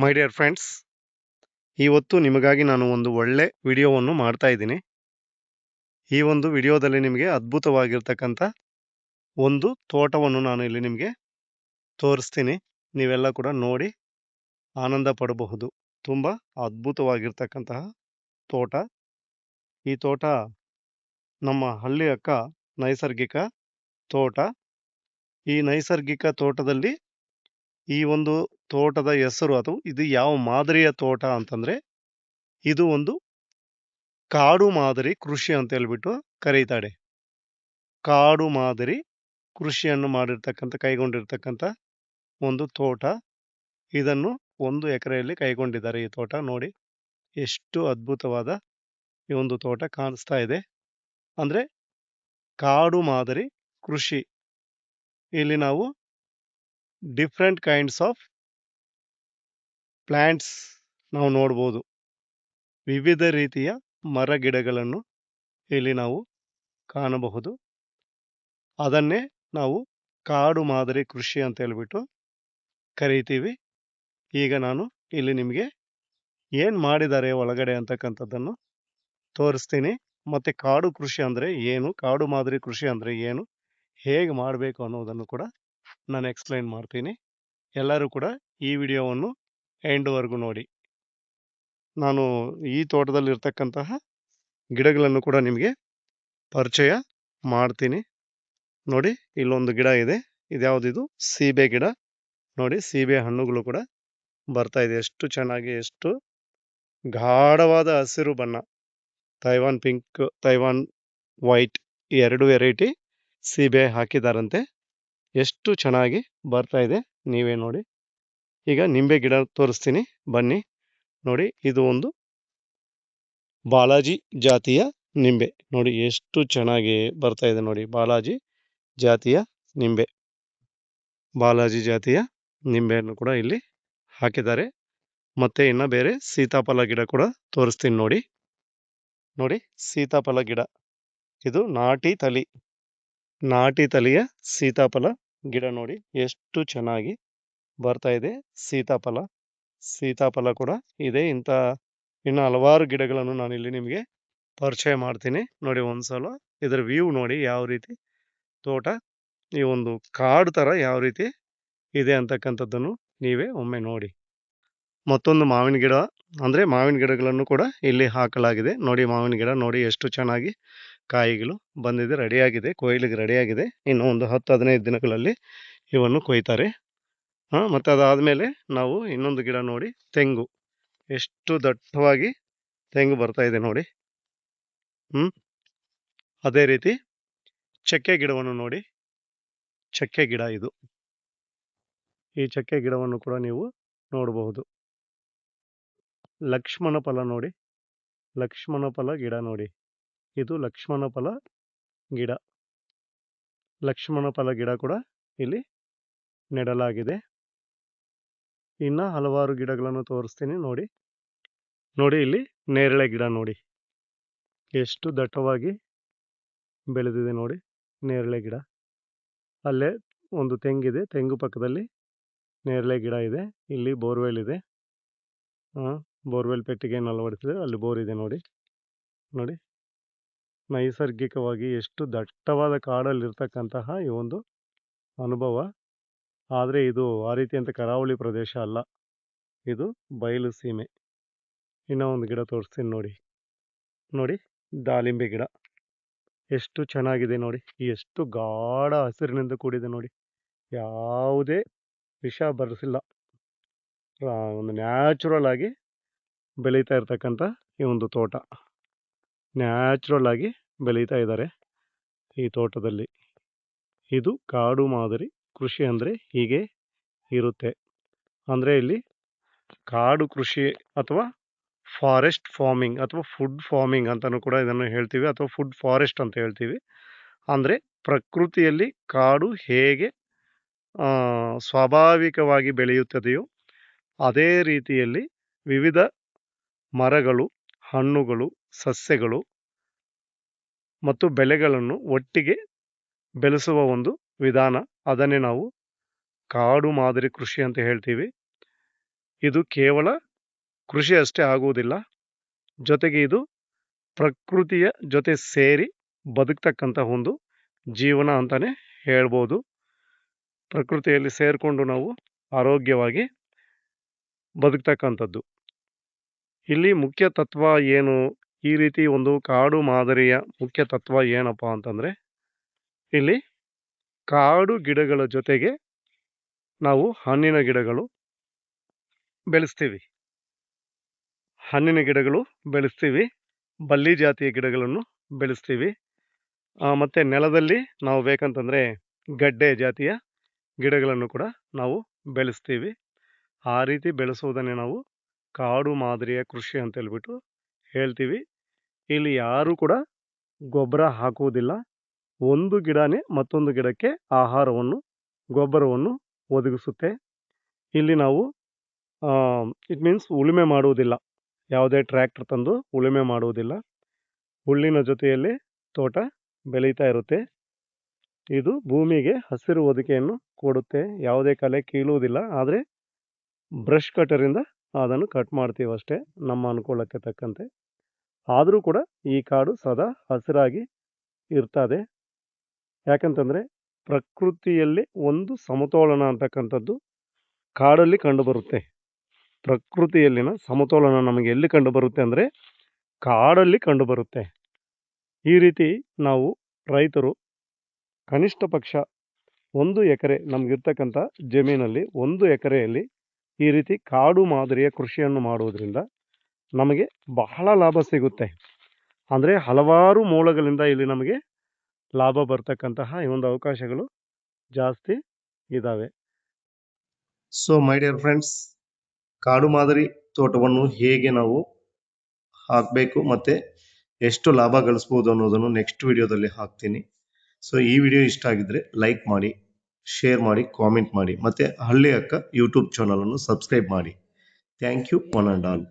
My dear friends, ಇವತ್ತು ನಿಮಗಾಗಿ ನಾನು ಒಂದು ಒಳ್ಳೆ ವಿಡಿಯೋವನ್ನು ಮಾಡ್ತಾ ಇದ್ದೀನಿ. ಈ ಒಂದು ವಿಡಿಯೋದಲ್ಲಿ ನಿಮಗೆ ಅದ್ಭುತವಾಗಿರ್ತಕ್ಕಂಥ ಒಂದು ತೋಟವನ್ನು ನಾನು ಇಲ್ಲಿ ನಿಮಗೆ ತೋರಿಸ್ತೀನಿ. ನೀವೆಲ್ಲ ಕೂಡ ನೋಡಿ ಆನಂದ ಪಡಬಹುದು. ತುಂಬ ಅದ್ಭುತವಾಗಿರ್ತಕ್ಕಂತಹ ತೋಟ. ಈ ತೋಟ ನಮ್ಮ ಹಳ್ಳಿ ಅಕ್ಕ ನೈಸರ್ಗಿಕ ತೋಟ. ಈ ನೈಸರ್ಗಿಕ ತೋಟದಲ್ಲಿ ಈ ಒಂದು ತೋಟದ ಹೆಸರು ಅಥವಾ ಇದು ಯಾವ ಮಾದರಿಯ ತೋಟ ಅಂತಂದ್ರೆ, ಇದು ಒಂದು ಕಾಡು ಮಾದರಿ ಕೃಷಿ ಅಂತ ಹೇಳ್ಬಿಟ್ಟು ಕರೀತಾರೆ. ಕಾಡು ಮಾದರಿ ಕೃಷಿಯನ್ನು ಕೈಗೊಂಡಿರ್ತಕ್ಕಂಥ ಒಂದು ತೋಟ. ಇದನ್ನು 1 ಎಕರೆಯಲ್ಲಿ ಕೈಗೊಂಡಿದ್ದಾರೆ. ಈ ತೋಟ ನೋಡಿ ಎಷ್ಟು ಅದ್ಭುತವಾದ ಈ ಒಂದು ತೋಟ ಕಾಣಿಸ್ತಾ ಇದೆ. ಅಂದ್ರೆ ಕಾಡು ಮಾದರಿ ಕೃಷಿ. ಇಲ್ಲಿ ನಾವು ಡಿಫ್ರೆಂಟ್ ಕೈಂಡ್ಸ್ ಆಫ್ ಪ್ಲಾಂಟ್ಸ್ ನಾವು ನೋಡ್ಬೋದು. ವಿವಿಧ ರೀತಿಯ ಮರ ಗಿಡಗಳನ್ನು ಇಲ್ಲಿ ನಾವು ಕಾಣಬಹುದು. ಅದನ್ನೇ ನಾವು ಕಾಡು ಮಾದರಿ ಕೃಷಿ ಅಂತ ಹೇಳ್ಬಿಟ್ಟು ಕರಿತೀವಿ. ಈಗ ನಾನು ಇಲ್ಲಿ ನಿಮಗೆ ಏನು ಮಾಡಿದ್ದಾರೆ ಒಳಗಡೆ ಅಂತಕ್ಕಂಥದ್ದನ್ನು ತೋರಿಸ್ತೀನಿ. ಮತ್ತೆ ಕಾಡು ಕೃಷಿ ಅಂದರೆ ಏನು, ಕಾಡು ಮಾದರಿ ಕೃಷಿ ಅಂದರೆ ಏನು, ಹೇಗೆ ಮಾಡಬೇಕು ಅನ್ನೋದನ್ನು ಕೂಡ ನಾನು ಎಕ್ಸ್ಪ್ಲೈನ್ ಮಾಡ್ತೀನಿ. ಎಲ್ಲರೂ ಕೂಡ ಈ ವಿಡಿಯೋವನ್ನು ಎಂಡ್ವರೆಗೂ ನೋಡಿ. ನಾನು ಈ ತೋಟದಲ್ಲಿ ಇರ್ತಕ್ಕಂತಹ ಗಿಡಗಳನ್ನು ಕೂಡ ನಿಮಗೆ ಪರಿಚಯ ಮಾಡ್ತೀನಿ. ನೋಡಿ, ಇಲ್ಲೊಂದು ಗಿಡ ಇದೆ. ಇದ್ಯಾವುದಿದು? ಸೀಬೆ ಗಿಡ. ನೋಡಿ, ಸೀಬೆ ಹಣ್ಣುಗಳು ಕೂಡ ಬರ್ತಾ ಇದೆ. ಎಷ್ಟು ಚೆನ್ನಾಗಿ, ಎಷ್ಟು ಗಾಢವಾದ ಹಸಿರು ಬಣ್ಣ. ತೈವಾನ್ ಪಿಂಕ್, ತೈವಾನ್ ವೈಟ್, ಈ 2 ವೆರೈಟಿ ಸೀಬೆ ಹಾಕಿದಾರಂತೆ. ಎಷ್ಟು ಚೆನ್ನಾಗಿ ಬರ್ತಾ ಇದೆ, ನೀವೇ ನೋಡಿ. ಈಗ ನಿಂಬೆ ಗಿಡ ತೋರಿಸ್ತೀನಿ, ಬನ್ನಿ. ನೋಡಿ, ಇದು ಒಂದು ಬಾಲಾಜಿ ಜಾತಿಯ ನಿಂಬೆ. ನೋಡಿ ಎಷ್ಟು ಚೆನ್ನಾಗಿ ಬರ್ತಾ ಇದೆ ನೋಡಿ. ಬಾಲಾಜಿ ಜಾತಿಯ ನಿಂಬೆ. ಬಾಲಾಜಿ ಜಾತಿಯ ನಿಂಬೆಯನ್ನು ಕೂಡ ಇಲ್ಲಿ ಹಾಕಿದ್ದಾರೆ. ಮತ್ತೆ ಇನ್ನ ಬೇರೆ ಸೀತಾಫಲ ಗಿಡ ಕೂಡ ತೋರಿಸ್ತೀನಿ ನೋಡಿ. ನೋಡಿ, ಸೀತಾಫಲ ಗಿಡ. ಇದು ನಾಟಿ ತಳಿಯ ಸೀತಾಫಲ ಗಿಡ. ನೋಡಿ ಎಷ್ಟು ಚೆನ್ನಾಗಿ ಬರ್ತಾ ಇದೆ ಸೀತಾಫಲ ಕೂಡ ಇದೆ. ಇನ್ನು ಹಲವಾರು ಗಿಡಗಳನ್ನು ನಾನು ಇಲ್ಲಿ ನಿಮಗೆ ಪರಿಚಯ ಮಾಡ್ತೀನಿ. ನೋಡಿ, ಒಂದ್ಸಲ ಇದರ ವ್ಯೂ ನೋಡಿ, ಯಾವ ರೀತಿ ತೋಟ ಈ ಒಂದು ಕಾಡು ತರ ಯಾವ ರೀತಿ ಇದೆ ಅಂತಕ್ಕಂಥದ್ದನ್ನು ನೀವೇ ಒಮ್ಮೆ ನೋಡಿ. ಮತ್ತೊಂದು ಮಾವಿನ ಗಿಡ, ಅಂದ್ರೆ ಮಾವಿನ ಗಿಡಗಳನ್ನು ಕೂಡ ಇಲ್ಲಿ ಹಾಕಲಾಗಿದೆ. ನೋಡಿ, ಮಾವಿನ ಗಿಡ ನೋಡಿ ಎಷ್ಟು ಚೆನ್ನಾಗಿ ಕಾಯಿಗಳು ಬಂದಿದೆ, ರೆಡಿಯಾಗಿದೆ, ಕೊಯ್ಲಿಗೆ ರೆಡಿಯಾಗಿದೆ. ಇನ್ನು ಒಂದು 10-15 ದಿನಗಳಲ್ಲಿ ಇವನ್ನು ಕೊಯ್ತಾರೆ. ಮತ್ತೆ ಅದಾದ್ಮೇಲೆ ನಾವು ಇನ್ನೊಂದು ಗಿಡ ನೋಡಿ, ತೆಂಗು. ಎಷ್ಟು ದಟ್ಟವಾಗಿ ತೆಂಗು ಬರ್ತಾ ಇದೆ ನೋಡಿ. ಅದೇ ರೀತಿ ಚಕ್ಕೆ ಗಿಡವನ್ನು ನೋಡಿ. ಚಕ್ಕೆ ಗಿಡ ಇದು. ಈ ಚಕ್ಕೆ ಗಿಡವನ್ನು ಕೂಡ ನೀವು ನೋಡಬಹುದು. ಲಕ್ಷ್ಮಣ ಫಲ ನೋಡಿ, ಲಕ್ಷ್ಮಣ ಫಲ ಗಿಡ ನೋಡಿ. ಇದು ಲಕ್ಷ್ಮಣ ಫಲ ಗಿಡ. ಲಕ್ಷ್ಮಣ ಫಲ ಗಿಡ ಕೂಡ ಇಲ್ಲಿ ನೆಡಲಾಗಿದೆ. ಇನ್ನ ಹಲವಾರು ಗಿಡಗಳನ್ನು ತೋರಿಸ್ತೀನಿ ನೋಡಿ. ನೋಡಿ, ಇಲ್ಲಿ ನೇರಳೆ ಗಿಡ ನೋಡಿ, ಎಷ್ಟು ದಟ್ಟವಾಗಿ ಬೆಳೆದಿದೆ ನೋಡಿ ನೇರಳೆ ಗಿಡ. ಅಲ್ಲೇ ಒಂದು ತೆಂಗಿದೆ, ತೆಂಗು ಪಕ್ಕದಲ್ಲಿ ನೇರಳೆ ಗಿಡ ಇದೆ. ಇಲ್ಲಿ ಬೋರ್ವೆಲ್ ಇದೆ. ಬೋರ್ವೆಲ್ ಪೆಟ್ಟಿಗೆಯನ್ನು ಅಳವಡಿಸಿದೆ, ಅಲ್ಲಿ ಬೋರ್ ಇದೆ ನೋಡಿ. ನೋಡಿ, ನೈಸರ್ಗಿಕವಾಗಿ ಎಷ್ಟು ದಟ್ಟವಾದ ಕಾಡಲ್ಲಿರ್ತಕ್ಕಂತಹ ಈ ಒಂದು ಅನುಭವ. ಆದರೆ ಇದು ಆ ರೀತಿ ಅಂತ ಕರಾವಳಿ ಪ್ರದೇಶ ಅಲ್ಲ, ಇದು ಬಯಲು ಸೀಮೆ. ಇನ್ನೂ ಒಂದು ಗಿಡ ತೋರಿಸ್ತೀನಿ ನೋಡಿ. ನೋಡಿ, ದಾಳಿಂಬೆ ಗಿಡ ಎಷ್ಟು ಚೆನ್ನಾಗಿದೆ ನೋಡಿ. ಎಷ್ಟು ಗಾಢ ಹಸಿರಿನಿಂದ ಕೂಡಿದೆ ನೋಡಿ. ಯಾವುದೇ ವಿಷ ಬರಿಸಿಲ್ಲ. ಒಂದು ನ್ಯಾಚುರಲ್ ಆಗಿ ಬೆಳೀತಾ ಇರ್ತಕ್ಕಂಥ ಈ ಒಂದು ತೋಟ. ನ್ಯಾಚುರಲ್ ಆಗಿ ಬೆಳೀತಾ ಇದ್ದಾರೆ ಈ ತೋಟದಲ್ಲಿ. ಇದು ಕಾಡು ಮಾದರಿ ಕೃಷಿ ಅಂದರೆ ಹೀಗೆ ಇರುತ್ತೆ. ಅಂದರೆ ಇಲ್ಲಿ ಕಾಡು ಕೃಷಿ ಅಥವಾ ಫಾರೆಸ್ಟ್ ಫಾರ್ಮಿಂಗ್ ಅಥವಾ ಫುಡ್ ಫಾರ್ಮಿಂಗ್ ಅಂತಲೂ ಕೂಡ ಇದನ್ನು ಹೇಳ್ತೀವಿ, ಅಥವಾ ಫುಡ್ ಫಾರೆಸ್ಟ್ ಅಂತ ಹೇಳ್ತೀವಿ. ಅಂದರೆ ಪ್ರಕೃತಿಯಲ್ಲಿ ಕಾಡು ಹೇಗೆ ಸ್ವಾಭಾವಿಕವಾಗಿ ಬೆಳೆಯುತ್ತದೆಯೋ ಅದೇ ರೀತಿಯಲ್ಲಿ ವಿವಿಧ ಮರಗಳು, ಹಣ್ಣುಗಳು, ಸಸ್ಯಗಳು ಮತ್ತು ಬೆಳೆಗಳನ್ನು ಒಟ್ಟಿಗೆ ಬೆಳೆಸುವ ಒಂದು ವಿಧಾನ. ಅದನ್ನೇ ನಾವು ಕಾಡು ಮಾದರಿ ಕೃಷಿ ಅಂತ ಹೇಳ್ತೀವಿ. ಇದು ಕೇವಲ ಕೃಷಿ ಅಷ್ಟೇ ಆಗುವುದಿಲ್ಲ, ಜೊತೆಗೆ ಇದು ಪ್ರಕೃತಿಯ ಜೊತೆ ಸೇರಿ ಬದುಕ್ತಕ್ಕಂಥ ಒಂದು ಜೀವನ ಅಂತಾನೆ ಹೇಳ್ಬೋದು. ಪ್ರಕೃತಿಯಲ್ಲಿ ಸೇರಿಕೊಂಡು ನಾವು ಆರೋಗ್ಯವಾಗಿ ಬದುಕ್ತಕ್ಕಂಥದ್ದು. ಇಲ್ಲಿ ಮುಖ್ಯ ತತ್ವ ಏನು, ಈ ರೀತಿ ಒಂದು ಕಾಡು ಮಾದರಿಯ ಮುಖ್ಯ ತತ್ವ ಏನಪ್ಪ ಅಂತಂದರೆ, ಇಲ್ಲಿ ಕಾಡು ಗಿಡಗಳ ಜೊತೆಗೆ ನಾವು ಹಣ್ಣಿನ ಗಿಡಗಳು ಬೆಳೆಸ್ತೀವಿ. ಹಣ್ಣಿನ ಗಿಡಗಳು ಬೆಳೆಸ್ತೀವಿ, ಬಳ್ಳಿ ಜಾತಿಯ ಗಿಡಗಳನ್ನು ಬೆಳೆಸ್ತೀವಿ. ಮತ್ತು ನೆಲದಲ್ಲಿ ನಾವು ಬೇಕಂತಂದರೆ ಗಡ್ಡೆ ಜಾತಿಯ ಗಿಡಗಳನ್ನು ಕೂಡ ನಾವು ಬೆಳೆಸ್ತೀವಿ. ಆ ರೀತಿ ಬೆಳೆಸುವುದನ್ನೇ ನಾವು ಕಾಡು ಮಾದರಿಯ ಕೃಷಿ ಅಂತ ಹೇಳ್ಬಿಟ್ಟು ಹೇಳ್ತೀವಿ. ಇಲ್ಲಿ ಯಾರೂ ಕೂಡ ಗೊಬ್ಬರ ಹಾಕುವುದಿಲ್ಲ. ಒಂದು ಗಿಡನೇ ಮತ್ತೊಂದು ಗಿಡಕ್ಕೆ ಆಹಾರವನ್ನು, ಗೊಬ್ಬರವನ್ನು ಒದಗಿಸುತ್ತೆ. ಇಲ್ಲಿ ನಾವು ಇಟ್ ಮೀನ್ಸ್ ಉಳುಮೆ ಮಾಡುವುದಿಲ್ಲ. ಯಾವುದೇ ಟ್ರ್ಯಾಕ್ಟರ್ ತಂದು ಉಳುಮೆ ಮಾಡುವುದಿಲ್ಲ. ಹುಲ್ಲಿನ ಜೊತೆಯಲ್ಲಿ ತೋಟ ಬೆಳೀತಾ ಇರುತ್ತೆ. ಇದು ಭೂಮಿಗೆ ಹಸಿರು ಹೊದಿಕೆಯನ್ನು ಕೊಡುತ್ತೆ. ಯಾವುದೇ ಕಳೆ ಕೀಳುವುದಿಲ್ಲ. ಆದರೆ ಬ್ರಷ್ ಕಟರಿಂದ ಅದನ್ನು ಕಟ್ ಮಾಡ್ತೀವಿ ಅಷ್ಟೇ, ನಮ್ಮ ಅನುಕೂಲಕ್ಕೆ ತಕ್ಕಂತೆ. ಆದರೂ ಕೂಡ ಈ ಕಾಡು ಸದಾ ಹಸಿರಾಗಿ ಇರ್ತದೆ. ಯಾಕಂತಂದರೆ ಪ್ರಕೃತಿಯಲ್ಲಿ ಒಂದು ಸಮತೋಲನ ಅಂತಕ್ಕಂಥದ್ದು ಕಾಡಲ್ಲಿ ಕಂಡುಬರುತ್ತೆ. ಪ್ರಕೃತಿಯಲ್ಲಿನ ಸಮತೋಲನ ನಮಗೆ ಎಲ್ಲಿ ಕಂಡುಬರುತ್ತೆ ಅಂದರೆ ಕಾಡಲ್ಲಿ ಕಂಡುಬರುತ್ತೆ. ಈ ರೀತಿ ನಾವು ರೈತರು ಕನಿಷ್ಠ ಪಕ್ಷ 1 ಎಕರೆ ನಮಗಿರ್ತಕ್ಕಂಥ ಜಮೀನಲ್ಲಿ 1 ಎಕರೆಯಲ್ಲಿ ಈ ರೀತಿ ಕಾಡು ಮಾದರಿಯ ಕೃಷಿಯನ್ನು ಮಾಡುವುದರಿಂದ ನಮಗೆ ಬಹಳ ಲಾಭ ಸಿಗುತ್ತೆ. ಅಂದರೆ ಹಲವಾರು ಮೂಲಗಳಿಂದ ಇಲ್ಲಿ ನಮಗೆ ಲಾಭ ಬರ್ತಕ್ಕಂತಹ ಈ ಒಂದು ಅವಕಾಶಗಳು ಜಾಸ್ತಿ ಇದ್ದಾವೆ. ಸೊ ಮೈ ಡಿಯರ್ ಫ್ರೆಂಡ್ಸ್, ಕಾಡು ಮಾದರಿ ತೋಟವನ್ನು ಹೇಗೆ ನಾವು ಹಾಕಬೇಕು ಮತ್ತು ಎಷ್ಟು ಲಾಭ ಗಳಿಸ್ಬೋದು ಅನ್ನೋದನ್ನು ನೆಕ್ಸ್ಟ್ ವಿಡಿಯೋದಲ್ಲಿ ಹಾಕ್ತೀನಿ. ಸೊ ಈ ವಿಡಿಯೋ ಇಷ್ಟ ಆಗಿದ್ದರೆ ಲೈಕ್ ಮಾಡಿ, ಶೇರ್ ಮಾಡಿ, ಕಾಮೆಂಟ್ ಮಾಡಿ, ಮತ್ತು ಹಳ್ಳಿ ಅಕ್ಕ ಯೂಟ್ಯೂಬ್ ಚಾನಲನ್ನು ಸಬ್ಸ್ಕ್ರೈಬ್ ಮಾಡಿ. Thank you one and all.